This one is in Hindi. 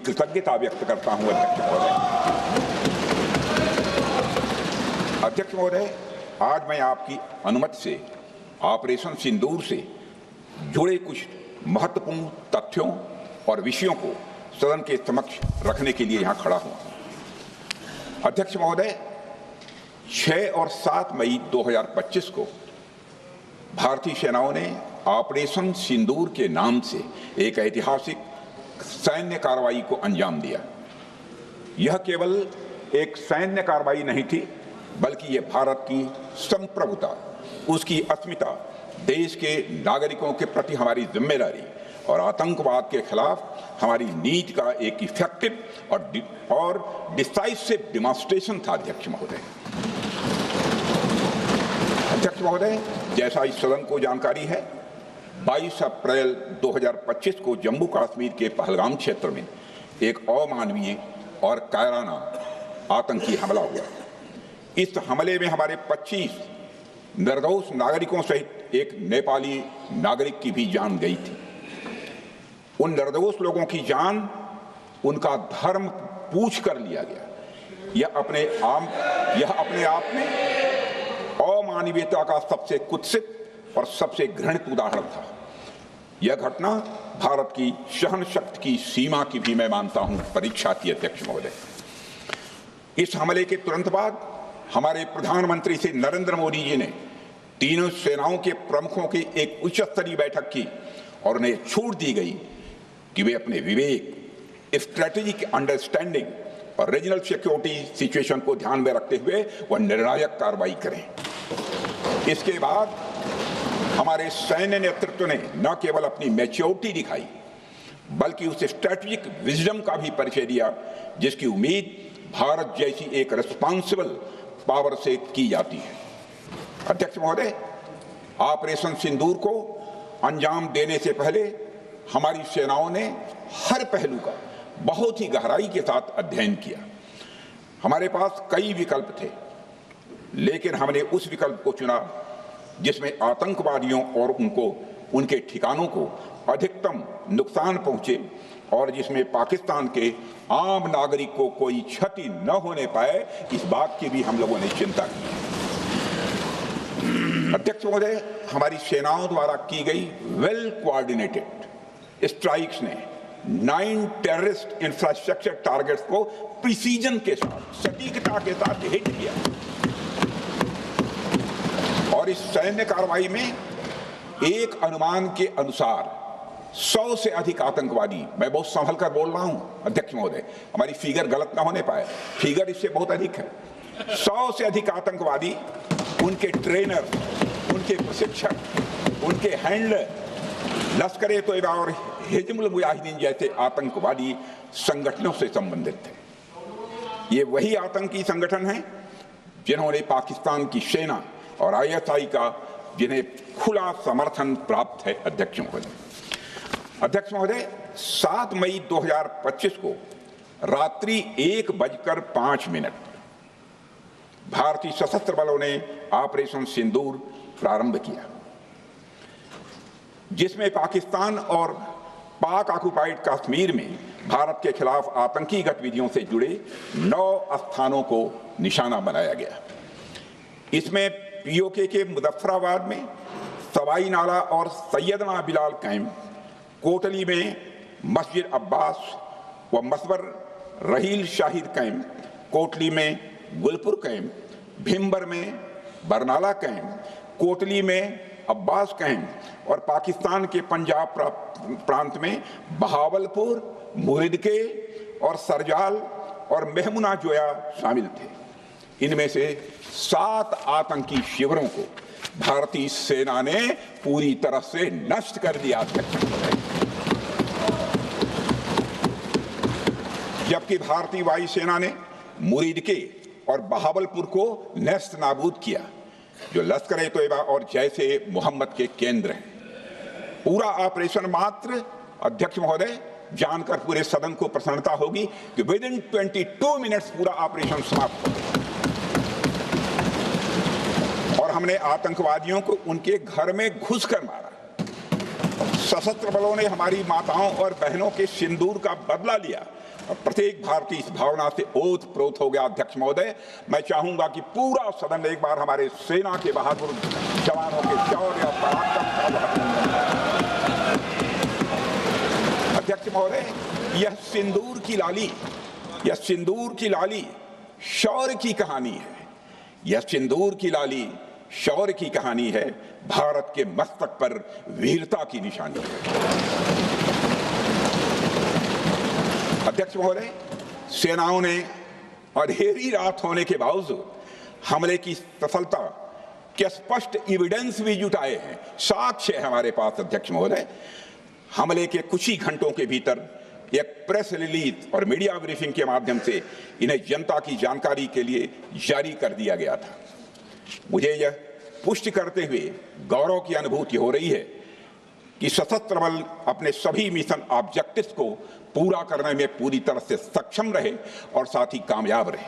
कृतज्ञता व्यक्त करता हूं अध्यक्ष महोदय। अध्यक्ष महोदय, आज मैं आपकी अनुमति से ऑपरेशन सिंदूर से जुड़े कुछ महत्वपूर्ण तथ्यों और विषयों को सदन के समक्ष रखने के लिए यहां खड़ा हूं। अध्यक्ष महोदय, 6 और 7 मई 2025 को भारतीय सेनाओं ने ऑपरेशन सिंदूर के नाम से एक ऐतिहासिक सैन्य कार्रवाई को अंजाम दिया। यह केवल एक सैन्य कार्रवाई नहीं थी, बल्कि यह भारत की संप्रभुता, उसकी अस्मिता, देश के नागरिकों के प्रति हमारी जिम्मेदारी और आतंकवाद के खिलाफ हमारी नीति का एक इफेक्टिव और डिसाइसिव डिमॉन्स्ट्रेशन था। अध्यक्ष महोदय, जैसा इस सदन को जानकारी है, 22 अप्रैल 2025 को जम्मू कश्मीर के पहलगाम क्षेत्र में एक अमानवीय और कायराना आतंकी हमला हुआ। इस हमले में हमारे 25 निर्दोष नागरिकों सहित एक नेपाली नागरिक की भी जान गई थी। उन निर्दोष लोगों की जान उनका धर्म पूछ कर लिया गया। यह अपने आप में अमानवीयता का सबसे कुत्सित और सबसे घृणित उदाहरण था। यह घटना भारत की सहन शक्ति की सीमा की भी मैं मानता हूं परीक्षा थी। अध्यक्ष महोदय, इस हमले के तुरंत बाद हमारे प्रधानमंत्री श्री नरेंद्र मोदी जी ने तीनों सेनाओं के प्रमुखों की एक उच्च स्तरीय बैठक की और उन्हें छूट दी गई कि वे अपने विवेक, स्ट्रेटेजिक अंडरस्टैंडिंग और रीजनल सिक्योरिटी सिचुएशन को ध्यान में रखते हुए वह निर्णायक कार्रवाई करें। इसके बाद हमारे सैन्य नेतृत्व ने न केवल अपनी मैच्योरिटी दिखाई, बल्कि उस स्ट्रेटेजिक विजडम का भी परिचय दिया जिसकी उम्मीद भारत जैसी एक रिस्पॉन्सिबल पावर से की जाती है। अध्यक्ष महोदय, ऑपरेशन सिंदूर को अंजाम देने से पहले हमारी सेनाओं ने हर पहलू का बहुत ही गहराई के साथ अध्ययन किया। हमारे पास कई विकल्प थे, लेकिन हमने उस विकल्प को चुना जिसमें आतंकवादियों और उनके ठिकानों को अधिकतम नुकसान पहुंचे और जिसमें पाकिस्तान के आम नागरिक को कोई क्षति न होने पाए, इस बात की भी हम लोगों ने चिंता की। अध्यक्ष महोदय, हमारी सेनाओं द्वारा की गई वेल कोऑर्डिनेटेड स्ट्राइक्स ने 9 टेररिस्ट इंफ्रास्ट्रक्चर टारगेट्स को प्रिसीजन के साथ, सटीकता के साथ हिट किया और इस सैन्य कार्रवाई में एक अनुमान के अनुसार 100 से अधिक आतंकवादी, मैं बहुत संभल कर बोल रहा हूं अध्यक्ष महोदय, हमारी फिगर गलत ना होने पाए, फिगर इससे बहुत अधिक है। 100 से अधिक आतंकवादी, उनके ट्रेनर, उनके प्रशिक्षक, उनके हैंडलर लश्कर-ए-तोयबा और हिजबुल मुजाहिदीन जैसे आतंकवादी संगठनों से संबंधित थे। ये वही आतंकी संगठन हैं जिन्होंने पाकिस्तान की सेना और ISI का जिन्हें खुला समर्थन प्राप्त है। अध्यक्ष महोदय, 7 मई 2025 को रात्रि 1:05 भारतीय सशस्त्र बलों ने ऑपरेशन सिंदूर प्रारंभ किया, जिसमें पाकिस्तान और पाक ऑक्युपाइड कश्मीर में भारत के खिलाफ आतंकी गतिविधियों से जुड़े 9 स्थानों को निशाना बनाया गया। इसमें POK के मुजफ्फराबाद में सवाई नाला और सैयदना बिलाल कैंप, कोटली में मस्जिद अब्बास व मसबर रहील शाहिद कैंप, कोटली में गुलपुर कैंप, भिम्बर में बरनाला कैंप, कोटली में अब्बास कैंप और पाकिस्तान के पंजाब प्रांत में बहावलपुर, मुहिदके और सरजाल और मेहमुना जोया शामिल थे। इनमें से 7 आतंकी शिविरों को भारतीय सेना ने पूरी तरह से नष्ट कर दिया, जबकि भारतीय वायुसेना ने मुरीदके और बहावलपुर को नेस्त नाबूद किया, जो लश्कर-ए-तोयबा और जैशे मोहम्मद के केंद्र हैं। पूरा ऑपरेशन मात्र, अध्यक्ष महोदय, जानकर पूरे सदन को प्रसन्नता होगी कि विदिन 22 मिनट्स पूरा ऑपरेशन समाप्त हो गया और हमने आतंकवादियों को उनके घर में घुसकर मारा। सशस्त्र बलों ने हमारी माताओं और बहनों के सिंदूर का बदला लिया और प्रत्येक भारतीय इस भावना से ओतप्रोत हो गया। अध्यक्ष महोदय, मैं चाहूंगा कि पूरा सदन एक बार हमारे सेना के बहादुर जवानों के शौर्य और पराक्रम का अभिनंदन करे। अध्यक्ष महोदय, यह सिंदूर की लाली शौर्य की कहानी है। यह सिंदूर की लाली शौर्य की कहानी है, भारत के मस्तक पर वीरता की निशानी है। अध्यक्ष महोदय, सेनाओं ने अंधेरी रात होने के बावजूद हमले की सफलता के स्पष्ट एविडेंस भी जुटाए हैं, साक्ष्य है हमारे पास। अध्यक्ष महोदय, हमले के कुछ ही घंटों के भीतर एक प्रेस रिलीज और मीडिया ब्रीफिंग के माध्यम से इन्हें जनता की जानकारी के लिए जारी कर दिया गया था। मुझे यह पुष्टि करते हुए गौरव की अनुभूति हो रही है कि सशस्त्र बल अपने सभी मिशन ऑब्जेक्टिव्स को पूरा करने में पूरी तरह से सक्षम रहे और साथ ही कामयाब रहे।